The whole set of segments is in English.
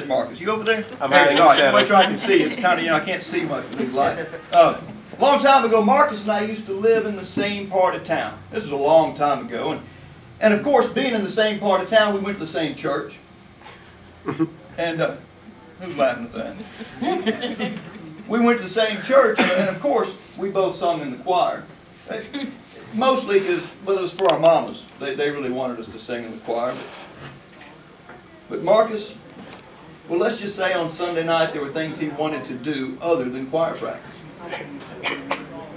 Marcus? You over there? I'm there you go. hiding in Make shadows. sure I can see. It's kind of, you know, I can't see much with these lights. A long time ago, Marcus and I used to live in the same part of town. This is a long time ago. And of course, being in the same part of town, we went to the same church. And who's laughing at that? We went to the same church, and of course, we both sung in the choir. Mostly because, well, it was for our mamas. They really wanted us to sing in the choir. But Marcus, well, let's just say on Sunday night there were things he wanted to do other than choir practice.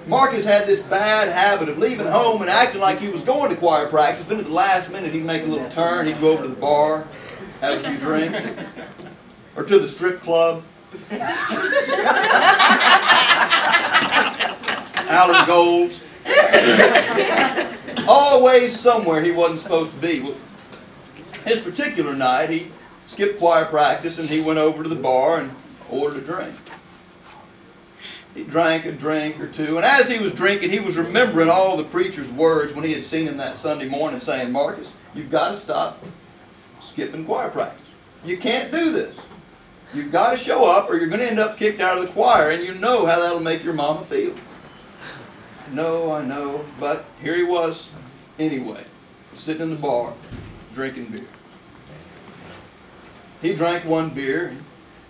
Marcus had this bad habit of leaving home and acting like he was going to choir practice, but at the last minute he'd make a little turn, he'd go over to the bar, have a few drinks, or to the strip club. Alan Gold's. Always somewhere he wasn't supposed to be. Well, his particular night, he skipped choir practice and he went over to the bar and ordered a drink. He drank a drink or two, and as he was drinking, he was remembering all the preacher's words when he had seen him that Sunday morning saying, Marcus, you've got to stop skipping choir practice. You can't do this. You've got to show up or you're going to end up kicked out of the choir, and you know how that'll make your mama feel. No, I know, but here he was anyway, sitting in the bar, drinking beer. He drank one beer, he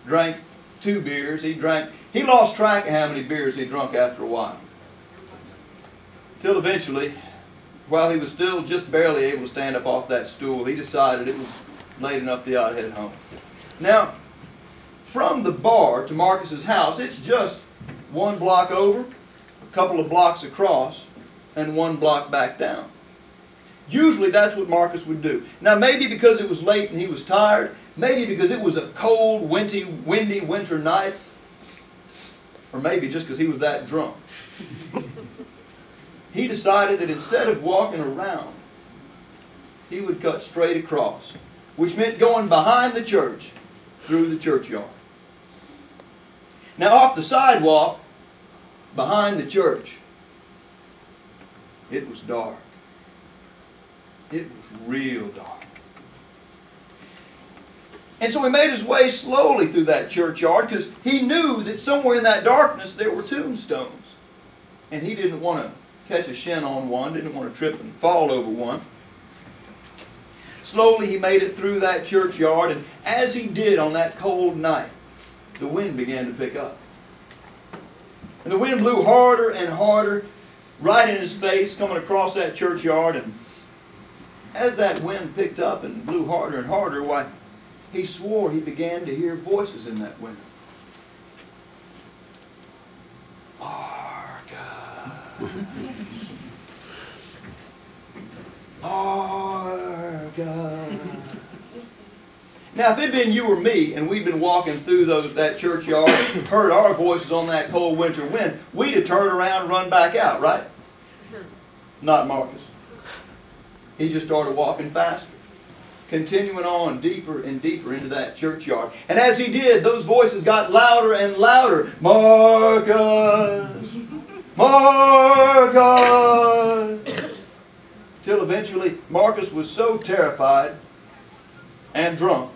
drank two beers, he lost track of how many beers he drunk after a while. Till eventually, while he was still just barely able to stand up off that stool, he decided it was late enough that he ought to head home. Now, from the bar to Marcus's house, it's just one block over, a couple of blocks across, and one block back down. Usually that's what Marcus would do. Now maybe because it was late and he was tired, maybe because it was a cold, windy winter night, or maybe just because he was that drunk. He decided that instead of walking around, he would cut straight across, which meant going behind the church through the churchyard. Now off the sidewalk, behind the church, it was dark. It was real dark. And so he made his way slowly through that churchyard because he knew that somewhere in that darkness there were tombstones. And he didn't want to catch a shin on one, didn't want to trip and fall over one. Slowly he made it through that churchyard, and as he did on that cold night, the wind began to pick up. And the wind blew harder and harder right in his face coming across that churchyard, and as that wind picked up and blew harder and harder, why, he swore he began to hear voices in that wind. Marcus. Marcus. Now, if it had been you or me, and we'd been walking through that churchyard and heard our voices on that cold winter wind, we'd have turned around and run back out, right? Not Marcus. He just started walking faster, continuing on deeper and deeper into that churchyard. And as he did, those voices got louder and louder. Marcus! Marcus! Till eventually Marcus was so terrified and drunk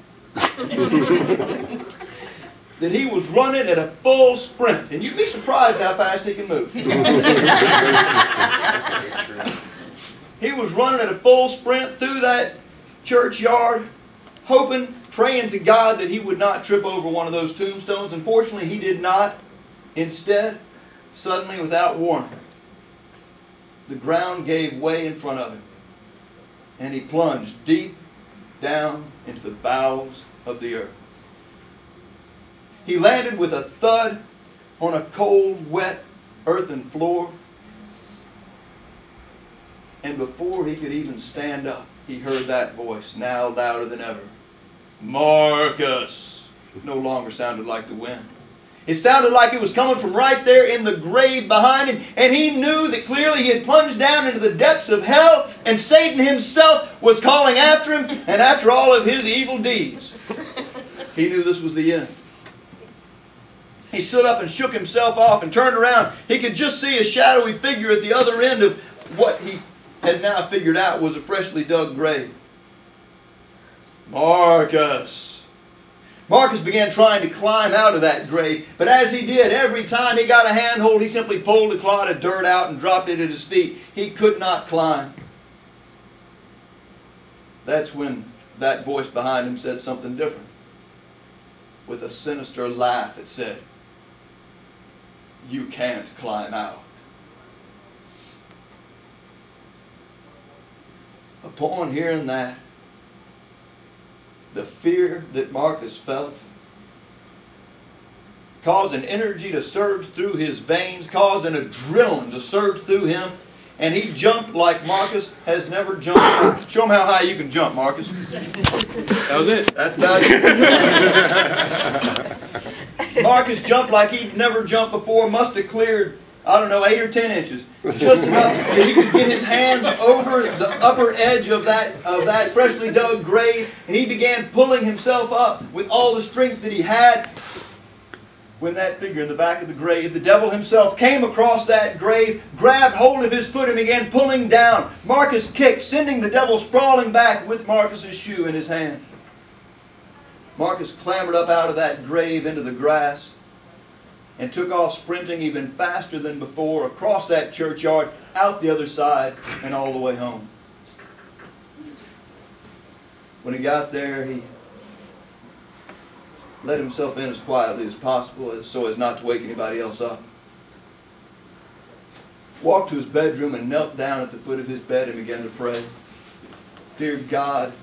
that he was running at a full sprint. And you'd be surprised how fast he can move. He was running at a full sprint through that churchyard, hoping, praying to God that he would not trip over one of those tombstones. Unfortunately, he did not. Instead, suddenly, without warning, the ground gave way in front of him, and he plunged deep down into the bowels of the earth. He landed with a thud on a cold, wet, earthen floor, and before he could even stand up, he heard that voice, now louder than ever. Marcus! It no longer sounded like the wind. It sounded like it was coming from right there in the grave behind him, and he knew that clearly he had plunged down into the depths of hell, and Satan himself was calling after him, and after all of his evil deeds. He knew this was the end. He stood up and shook himself off and turned around. He could just see a shadowy figure at the other end of what he had now figured out was a freshly dug grave. Marcus! Marcus began trying to climb out of that grave, but as he did, every time he got a handhold, he simply pulled a clod of dirt out and dropped it at his feet. He could not climb. That's when that voice behind him said something different. With a sinister laugh, it said, "You can't climb out." Upon hearing that, the fear that Marcus felt caused an energy to surge through his veins, caused an adrenaline to surge through him, and he jumped like Marcus has never jumped. Show him how high you can jump, Marcus. That was it. That's about it. Marcus jumped like he'd never jumped before, must have cleared, I don't know, 8 or 10 inches. Just enough that he could get his hands over the upper edge of that freshly dug grave, and he began pulling himself up with all the strength that he had. When that figure in the back of the grave, the devil himself, came across that grave, grabbed hold of his foot and began pulling down. Marcus kicked, sending the devil sprawling back with Marcus's shoe in his hand. Marcus clambered up out of that grave into the grass and took off sprinting even faster than before across that churchyard, out the other side, and all the way home. When he got there, he let himself in as quietly as possible so as not to wake anybody else up. Walked to his bedroom and knelt down at the foot of his bed and began to pray. "Dear God,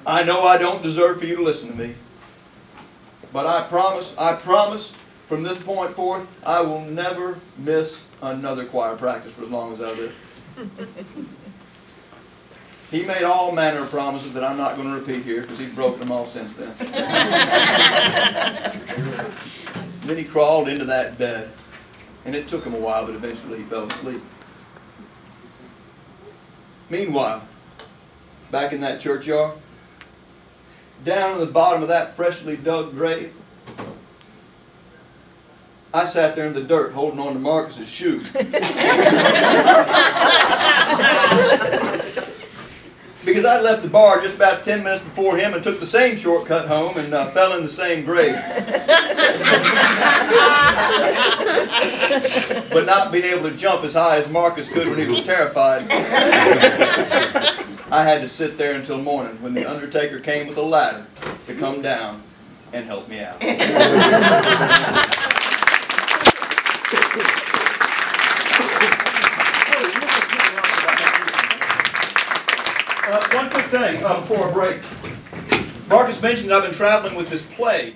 I know I don't deserve for you to listen to me, but I promise from this point forth, I will never miss another choir practice for as long as I live." He made all manner of promises that I'm not going to repeat here because he's broken them all since then. Then he crawled into that bed, and it took him a while, but eventually he fell asleep. Meanwhile, back in that churchyard, down at the bottom of that freshly dug grave, I sat there in the dirt holding on to Marcus's shoe. Because I left the bar just about 10 minutes before him and took the same shortcut home and fell in the same grave. But not being able to jump as high as Marcus could when he was terrified, I had to sit there until morning when the undertaker came with a ladder to come down and help me out. One quick thing before a break. Marcus mentioned I've been traveling with this play.